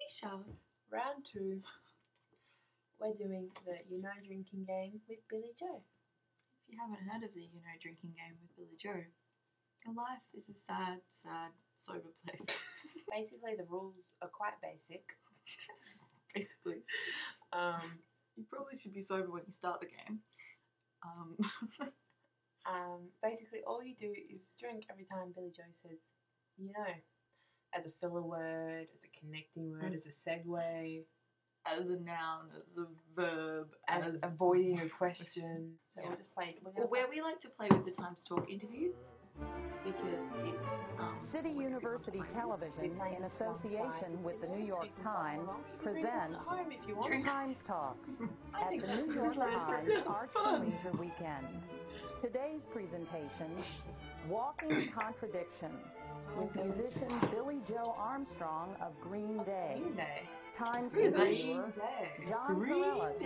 Leisha. Round 2. We're doing the drinking game with Billie Joe. If you haven't heard of the drinking game with Billie Joe, your life is a sad, sad, sober place. Basically, the rules are quite basic. Basically. You probably should be sober when you start the game. Basically, all you do is drink every time Billie Joe says, as a filler word, as a connecting word, as a segue, as a noun, as a verb, as avoiding a question. So we'll just play. Where we like to play with the Time to Talk interview, because it's City University Television, in association with the New York Times, presents Times Talks at the New York Times Arts and Leisure Weekend. Today's presentation, Walking Contradiction, with musician Billie Joe Armstrong of Green Day. Times reviewer John Corellis,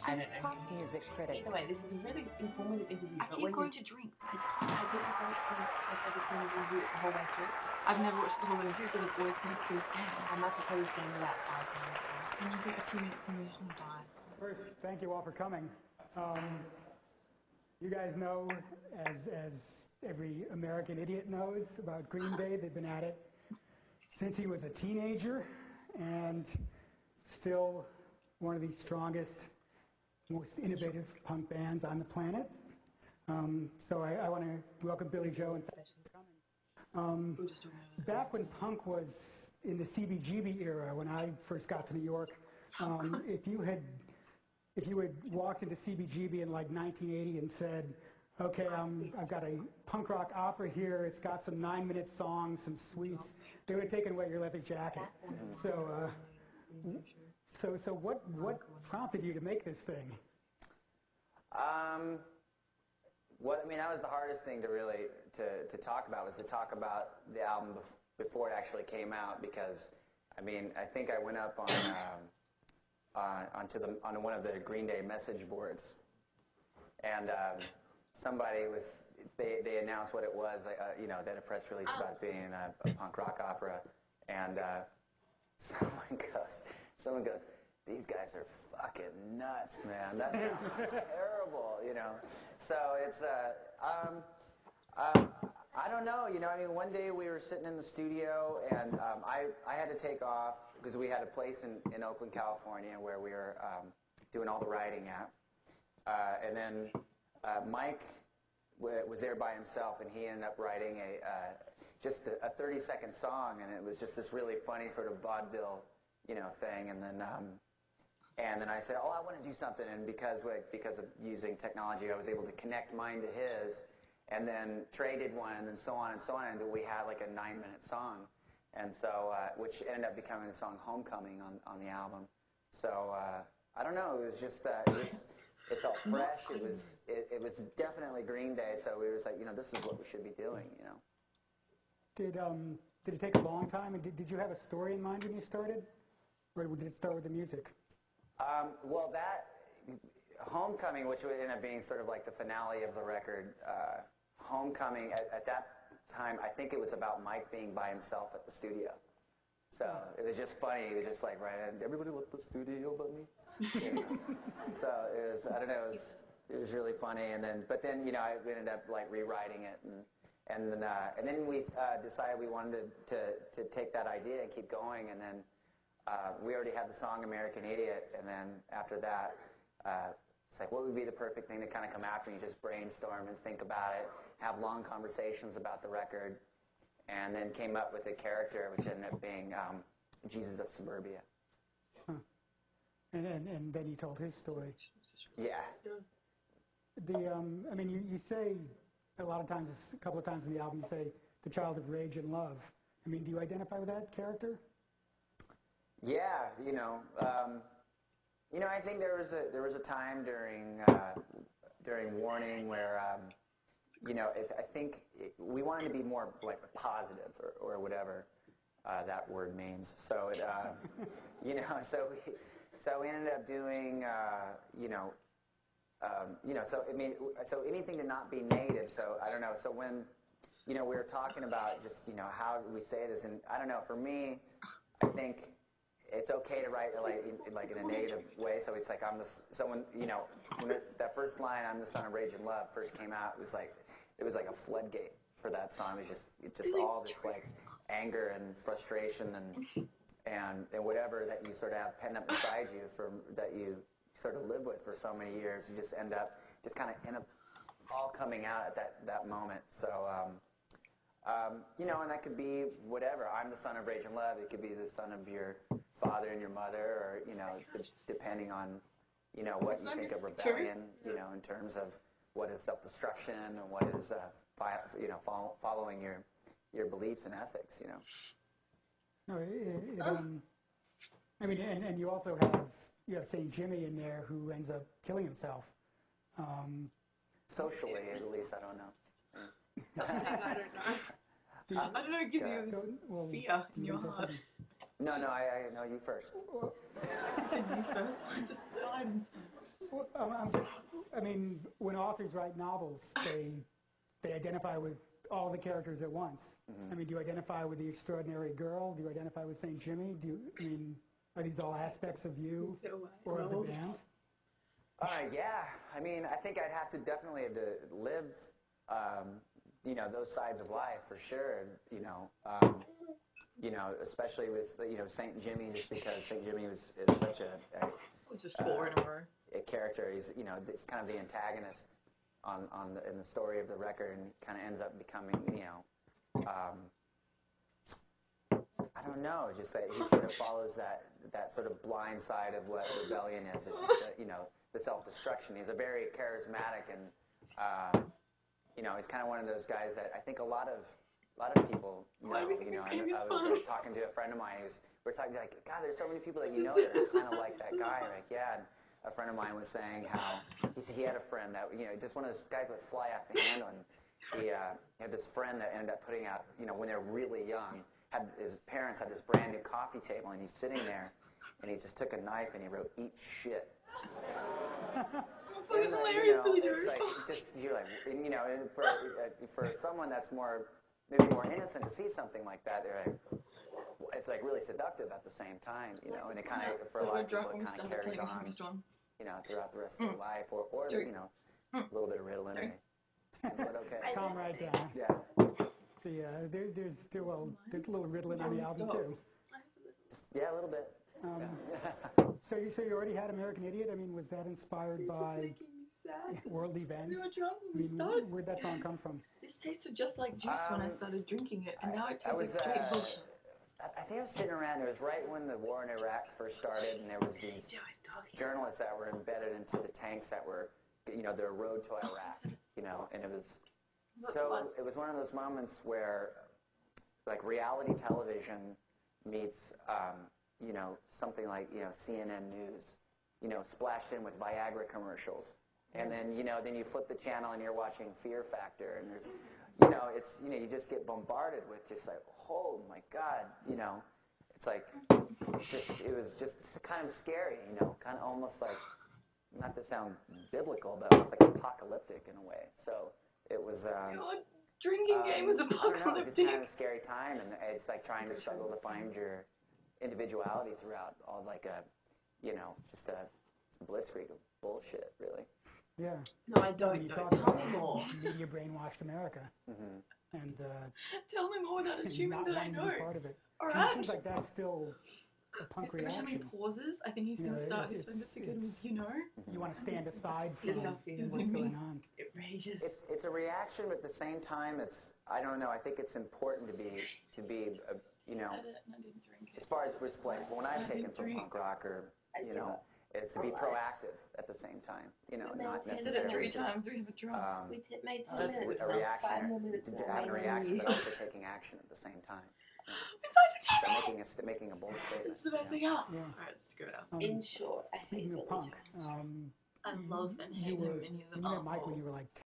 chief pop music critic. Either way, this is a really informative interview. I keep going to drink. I think you don't have ever seen a review the whole way through. I've never watched the whole way through because I've always played for this game. I must have played this game about 5 minutes. And you get a few minutes and you just want to die. First, thank you all for coming. You guys know, as every American idiot knows, about Green Day. They've been at it since he was a teenager, and still one of the strongest, most innovative punk bands on the planet. So I want to welcome Billie Joe and thank you for coming. Back when punk was in the CBGB era, when I first got to New York, if you had walked into CBGB in like 1980 and said, okay, I've got a punk rock opera here, it's got some 9-minute songs, some suites, they would have taken away your leather jacket. So what prompted you to make this thing? That was the hardest thing to really to talk about, was to talk about the album before it actually came out, because I think I went up on one of the Green Day message boards, and they announced what it was, they had a press release about it being a punk rock opera, and someone goes, these guys are fucking nuts, man. That sounds terrible, So it's, I don't know, one day we were sitting in the studio, and I had to take off because we had a place in Oakland, California, where we were doing all the writing at. And then Mike was there by himself, and he ended up writing just a 30-second song, and it was just this really funny sort of vaudeville, thing. And then I said, I want to do something, and because of using technology, I was able to connect mine to his, and then Trey did one, and then so on, and we had like a 9-minute song, and so which ended up becoming the song "Homecoming" on the album. So I don't know, it was just it felt fresh. It was definitely Green Day, so we were just like, this is what we should be doing, Did it take a long time, and did you have a story in mind when you started, or did it start with the music? Well, that Homecoming, which would end up being sort of like the finale of the record, Homecoming, at that time, I think it was about Mike being by himself at the studio. So it was just funny. He was just like, right, and everybody left the studio but me. So it was, I don't know, it was really funny. But then I ended up like rewriting it, and then we decided we wanted to take that idea and keep going, and then we already had the song "American Idiot," and then after that, it's like, what would be the perfect thing to kind of come after? And you just brainstorm and think about it, have long conversations about the record, and then came up with a character which ended up being Jesus of Suburbia. Huh. And then you told his story. Yeah. You say a lot of times, a couple of times in the album, you say the child of rage and love. Do you identify with that character? Yeah, I think there was a time during Warning where I think we wanted to be more like positive or whatever that word means. So it so we ended up doing so anything to not be negative. So I don't know. So when we were talking about just how do we say this, and I don't know. For me, I think it's okay to write like in a negative way. So it's like someone, you know, when that first line, "I'm the son of rage and love," first came out, it was like a floodgate for that song. It was just all this like anger and frustration and whatever that you sort of have pent up inside you that you sort of live with for so many years. You just end up just kind of all coming out at that moment. So. You know, and that could be whatever. I'm the son of rage and love. It could be the son of your father and your mother, or, you know, depending on, you know, what you think of rebellion, you know, in terms of what is self-destruction and what is, you know, following your beliefs and ethics, you know. No, I mean, and you also have St. Jimmy in there who ends up killing himself. Socially, at least, I don't know. Something I don't know. I don't know. It gives you this fear in your heart. No, I know you first. You said you first. I just died inside. Well, I mean, when authors write novels, they identify with all the characters at once. Mm-hmm. I mean, do you identify with the extraordinary girl? Do you identify with St. Jimmy? Are these all aspects of you or of the band? Yeah. I mean, I think I'd have to definitely live. You know, those sides of life for sure. You know, especially with Saint Jimmy, just because Saint Jimmy is such a just 4 in a row. A character. He's it's kind of the antagonist in the story of the record, and kind of ends up becoming I don't know, just that he sort of follows that sort of blind side of what rebellion is. It's just the self-destruction. He's a very charismatic and you know, he's kind of one of those guys that I think a lot of people know. I was talking to a friend of mine. We're talking like, God, there's so many people that you know that are kind of like that guy. Like, yeah. And a friend of mine was saying how he had a friend that just one of those guys would fly off the handle. And he had this friend that ended up putting out, when they're really young, his parents had this brand new coffee table, and he's sitting there, and he just took a knife and he wrote "Eat shit." Fucking hilarious, Billie Joe. It's like, you're like, and for someone that's maybe more innocent to see something like that, they're like, it's like really seductive at the same time, and it kind of, for a lot of people, it kind of carries on, throughout the rest of their life, or a little bit of Ritalin. But okay. Calm right down. Yeah. There's a little Ritalin on the album too. Yeah, a little bit. So you already had American Idiot? I mean, was that inspired by world events? We were drunk when we started. Where'd that song come from? This tasted just like juice when I started drinking it, and now it tastes like straight bullshit. I think I was sitting around, it was right when the war in Iraq first started, and there was these journalists that were embedded into the tanks that were, their road to Iraq, and it was, it was one of those moments where, like, reality television meets, something like, CNN News, splashed in with Viagra commercials. And then, then you flip the channel and you're watching Fear Factor, and there's, it's, you just get bombarded with just like, oh my God, it's like, it was just kind of scary, kind of almost like, not to sound biblical, but almost like apocalyptic in a way. So it was, Your drinking game is apocalyptic. I don't know, just kind of a scary time, and it's like trying to struggle to find your individuality throughout all like a, just a blitzkrieg of bullshit, really. Yeah. No, I don't know. Tell me more. Media brainwashed America. Mm-hmm. And tell me more without assuming that I know. Part of it. All right. It seems like that's still a punk reaction. Every time he pauses, I think he's going to start his sentence again with, You want to stand aside from what's going on. It rages. It's a reaction, but at the same time, I don't know, I think it's important to be I said it and I didn't drink it. As far as like, what I've taken from punk rock, or, is to be proactive at the same time, not necessarily. I said it 3 times, we have a drunk. We made 10 just minutes, a reaction, 5 more minutes. having a reaction, but also taking action at the same time. So making a bold statement. It's the best thing. Alright, let's go now. In short, I hate Speaking of punk, I love and hate him, and he's an you met asshole. Mike when you were like